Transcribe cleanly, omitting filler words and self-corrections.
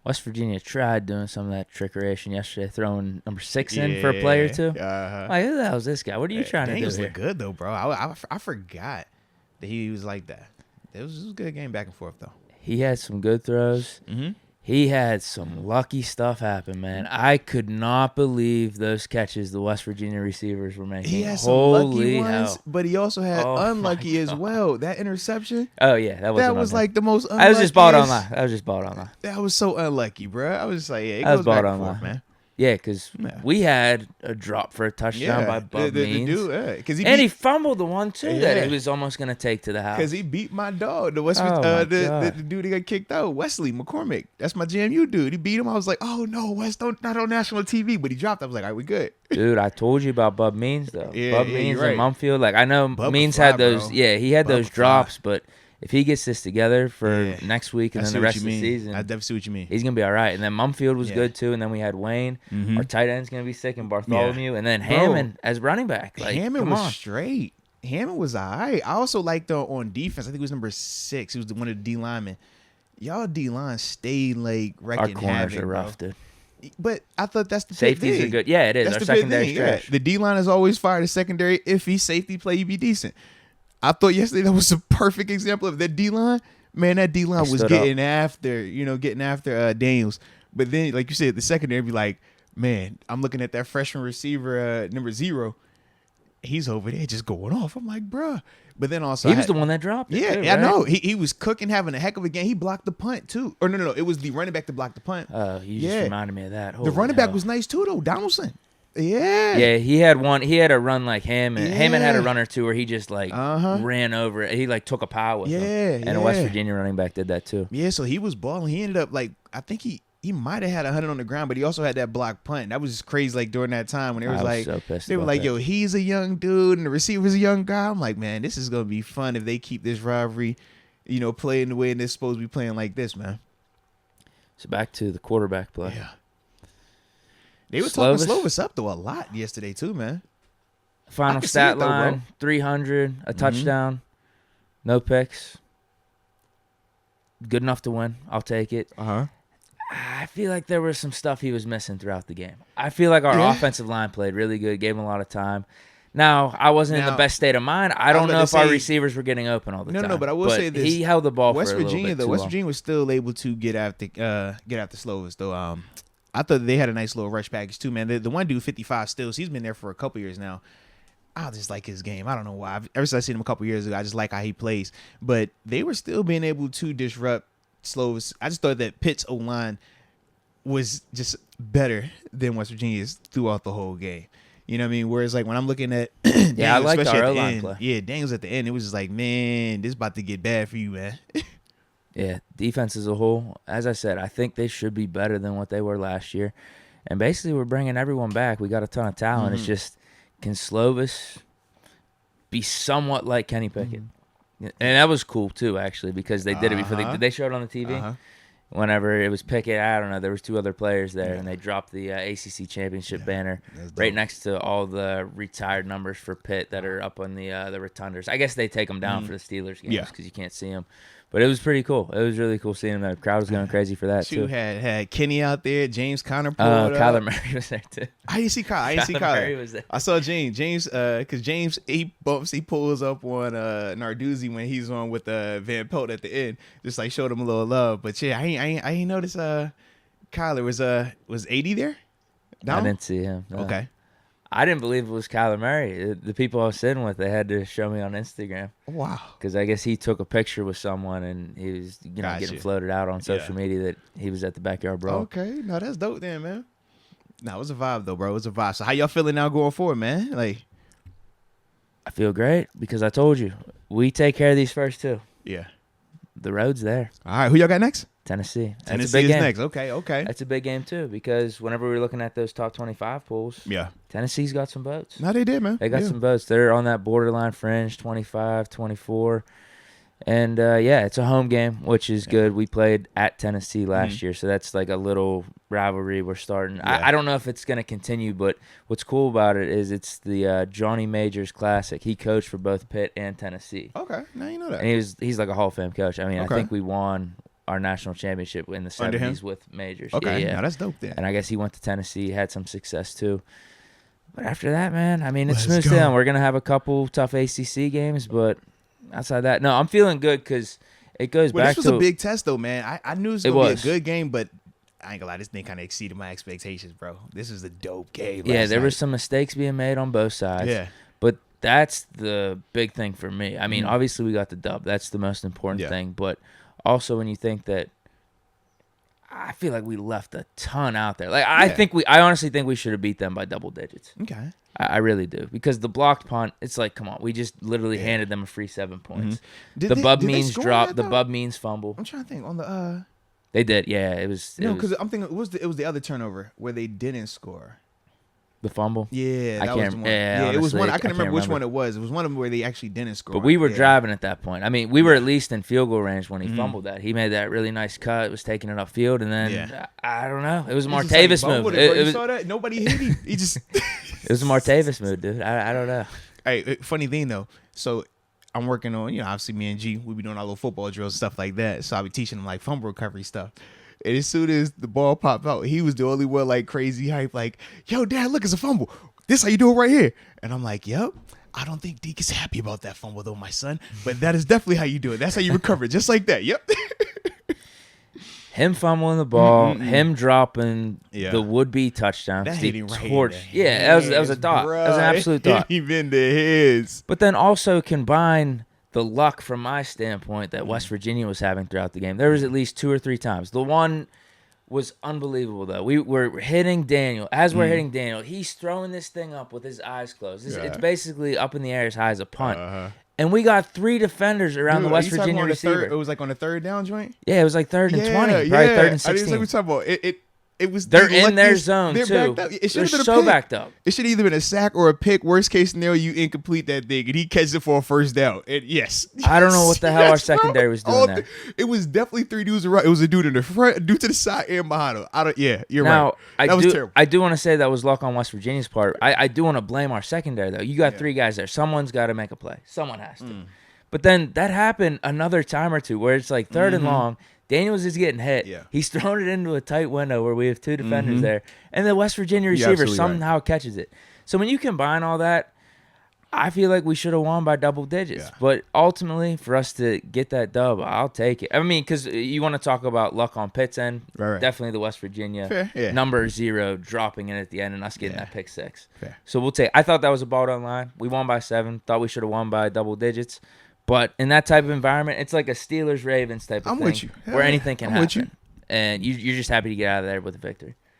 West Virginia tried doing some of that trickeration yesterday, throwing number 6 in for a play or two. Like, who the hell is this guy? What are you trying to do Daniels here? looked good, though, bro. I forgot that he was like that. It was a good game back and forth, though. He had some good throws. Mm-hmm. He had some lucky stuff happen, man. I could not believe those catches the West Virginia receivers were making. He had some Holy lucky ones, hell. but he also had Oh, unlucky my as God. well. That interception, Oh, yeah. That was like the most unlucky. I was just bought online. That was so unlucky, bro. I was just like, yeah, it I was goes back bought and forth, online. man. Yeah, because Yeah. we had a drop for a touchdown by Bub Means. He Fumbled the one, too, that Yeah. he was almost going to take to the house. Because he beat my dog, the Oh, my the God. dude that got kicked out, Wesley McCormick. That's my JMU dude. He beat him. I was like, oh no, Wes, not on national TV. But he dropped. I was like, all right, we good. Dude, I told you about Bub Means, though. Yeah, Bub yeah, Means you're and right. Mumfield. Like, I know Bub Means can fly, had those. bro. Yeah, he had Bub those can fly. drops, but if he gets this together for Yeah. next week and I then see the what rest you of the mean. season, I definitely see what you mean. he's going to be all right. And then Mumfield was Yeah. good, too. And then we had Wayne. Mhm. Our tight end's going to be sick, and Bartholomew. And then Bro. Hammond as running back. Like, Hammond come was on. straight. Hammond was all right. I also liked on defense. I think it was number 6. He was one of the D linemen. Y'all D line stayed like Our wrecking corners havoc, are rough, bro. dude. But I thought that's the Safeties thing. are good. Yeah, it is. That's Our the big secondary thing. Yeah. stretch. The D line is always fire. The secondary, iffy. Safety play, you be decent. I thought yesterday that was a perfect example of that D line. Man, that D line was stood getting after Daniels. But then, like you said, the secondary be like, man, I'm looking at that freshman receiver, number 0. He's over there just going off. I'm like, bruh. But then also, He was the one that dropped it. yeah, too, I right? know. He was cooking, having a heck of a game. He blocked the punt too. Or no, it was the running back that blocked the punt. Oh, you Yeah. just reminded me of that. The Holy running back hell. was nice too, though. Donaldson. Yeah. Yeah, he had one. He had a run like Hammond. Yeah. Hammond had a run or two where he just like Uh-huh. ran over it. He like took a pile with him. Yeah, And a West yeah. Virginia running back did that too. Yeah, so he was balling. He ended up like, I think he might have had 100 on the ground, but he also had that block punt. That was just crazy. Like during that time when it was I was like, so pissed they were about like, that. yo, he's a young dude and the receiver's a young guy. I'm like, man, this is gonna be fun if they keep this rivalry, playing the way they're supposed to be playing like this, man. So back to the quarterback play. Yeah. They were talking Slovis? Slovis up though a lot yesterday too, man. I Final can see stat it, though, bro. line: 300, a touchdown, no picks. Good enough to win. I'll take it. Uh-huh. I feel like there was some stuff he was missing throughout the game. I feel like our Yeah. offensive line played really good, gave him a lot of time. Now, I wasn't in the Now, best state of mind. I I don't was know about if to our say- receivers were getting open all the No, time. no, but I will say this. He held the ball West for a little Virginia bit though. too West long. Virginia was still able to get after Slovis though. I thought they had a nice little rush package too, man. The one dude 55 steals. He's been there for a couple years now. I just like his game. I don't know why. Ever since I seen him a couple years ago, I just like how he plays. But they were still being able to disrupt Slovis. I just thought that Pitt's O-line was just better than West Virginia's throughout the whole game. You know what I mean? Whereas like when I'm looking at Yeah, I liked especially our at the O-line end, play. Yeah, Daniels at the end, it was just like, man, this is about to get bad for you, man. Yeah, defense as a whole, as I said, I think they should be better than what they were last year. And basically, we're bringing everyone back. We got a ton of talent. It's just, can Slovis be somewhat like Kenny Pickett? And that was cool, too, actually, because they did it before. Did they show it on the TV? Uh-huh. Whenever it was Pickett, I don't know, there was 2 other players there, and they dropped the ACC championship banner that's right dope. next to all the retired numbers for Pitt that are up on the rotunders. I guess they take them down for the Steelers games Yeah. because you can't see them. But it was pretty cool. It was really cool seeing them. The crowd was going crazy for that, Shoot, too. had Kenny out there, James Conner pulled up. Kyler Murray was there, too. I didn't see Kyle. Kyler Murray was there. I saw James. Because James, he pulls up on Narduzzi when he's on with Van Pelt at the end. Just like showed him a little love. But yeah, I ain't noticed Kyler was 80 there? I didn't see him. No. Okay. I didn't believe it was Kyler Murray. The people I was sitting with, they had to show me on Instagram. Wow. Because I guess he took a picture with someone and he was, Gotcha. getting floated out on social media that he was at the Backyard Brawl. Okay. No, that's dope then, man. No, it was a vibe though, bro. It was a vibe. So how y'all feeling now going forward, man? Like, I feel great because I told you, we take care of these first 2. yeah. The road's there. All right. Who y'all got next? Tennessee. That's Tennessee a big is game. next. Okay. That's a big game, too, because whenever we were looking at those top 25 pools, Yeah. Tennessee's got some votes. No, they did, man. They got Yeah. some votes. They're on that borderline fringe, 25, 24. And, yeah, it's a home game, which is good. We played at Tennessee last year, so that's like a little rivalry we're starting. Yeah. I don't know if it's going to continue, but what's cool about it is it's the Johnny Majors Classic. He coached for both Pitt and Tennessee. Okay. Now you know that. And he's like a Hall of Fame coach. I mean, Okay. I think we won our national championship in the Under him? 70s with majors. Okay, Yeah. now that's dope then. And I guess he went to Tennessee, had some success too. But after that, man, I mean, it's Let's smooth go. down. We're going to have a couple tough ACC games, but outside that, no, I'm feeling good because it goes Well, back this to was a big test, though, man. I knew it was It going to be was. a good game, but I ain't gonna lie, this thing kind of exceeded my expectations, bro. This was a dope game. Yeah, last there night. were some mistakes being made on both sides. Yeah. But that's the big thing for me. I mean, Mhm. obviously we got the dub. That's the most important Yeah. thing. But also when you think that, I feel like we left a ton out there. Like I honestly think we should have beat them by double digits. Okay. I really do, because the blocked punt, it's like, come on, we just literally Yeah. handed them a free 7 points. Did The they- Bub did they means score drop. that, The though? Bub means fumble. I'm trying to think on the They did, yeah. It was no, because I'm thinking it was the other turnover where they didn't score. the fumble. Yeah, I that was can't- the one. yeah, it was honestly, one. I I can't can't remember which remember. one it was. It was one of them where they actually didn't score. But we were Yeah. driving at that point. I mean, we were at least in field goal range when he Mhm. fumbled that. He made that really nice cut. Was taking it upfield, and then Yeah. I don't know. It was a He just, Martavis like, move. bumbled it, bro. It You was saw that? Nobody hit him. He just. it was a Martavis move, dude. I don't know. Hey, funny thing though. So I'm working on, obviously me and G, we be doing our little football drills and stuff like that. So I'll be teaching him like fumble recovery stuff. And as soon as the ball popped out, he was the only one like crazy hype, like, yo, Dad, look, it's a fumble. This how you do it right here. And I'm like, yep. I don't think Deke is happy about that fumble though, my son. But that is definitely how you do it. That's how you recover it, just like that. Yep. Him fumbling the ball, Mm-mm-mm. him dropping Yeah. the would-be touchdown. That Steve hit him right in torched. the Yeah, that was a heads, thought. bruh. That was an absolute It thought. hit him in the heads. But then also combine the luck from my standpoint that West Virginia was having throughout the game. There was at least 2 or 3 times. The one was unbelievable, though. We were hitting Daniel. As we're hitting Daniel, he's throwing this thing up with his eyes closed. It's Yeah. basically up in the air as high as a punt. Uh-huh. And we got 3 defenders around the Dude, West you talking Virginia on the receiver. Third, it was like on the third down joint. Yeah, it was like 3rd and 20, probably 3rd and I didn't say 16. we talking about it was They're the in their luckiest- zone, they're too. backed up. It They're should have been a so pick. backed up. It should have either been a sack or a pick. Worst case scenario, you incomplete that thing, and he catches it for a first down. And yes, I don't know what the hell our bro. secondary was doing All there. It was definitely 3 dudes around. It was a dude in the front, a dude to the side, and behind him. You're Now, right. That was terrible. I do want to say that was luck on West Virginia's part. I do want to blame our secondary, though. You got 3 guys there. Someone's got to make a play. Someone has to. But then that happened another time or two where it's like 3rd and long. Daniels is getting hit. Yeah. He's thrown it into a tight window where we have 2 defenders there. And the West Virginia receiver absolutely right. somehow catches it. So when you combine all that, I feel like we should have won by double digits. Yeah. But ultimately, for us to get that dub, I'll take it. I mean, because you want to talk about luck on Pitt's end. Right. Definitely the West Virginia Fair, yeah. number 0 dropping in at the end and us getting Yeah. that pick 6. Fair. So we'll take. I thought that was a ball down line. We won by 7. Thought we should have won by double digits. But in that type of environment, it's like a Steelers Ravens type of I'm thing with you. where Yeah, anything can I'm happen. with you. And you're just happy to get out of there with a victory.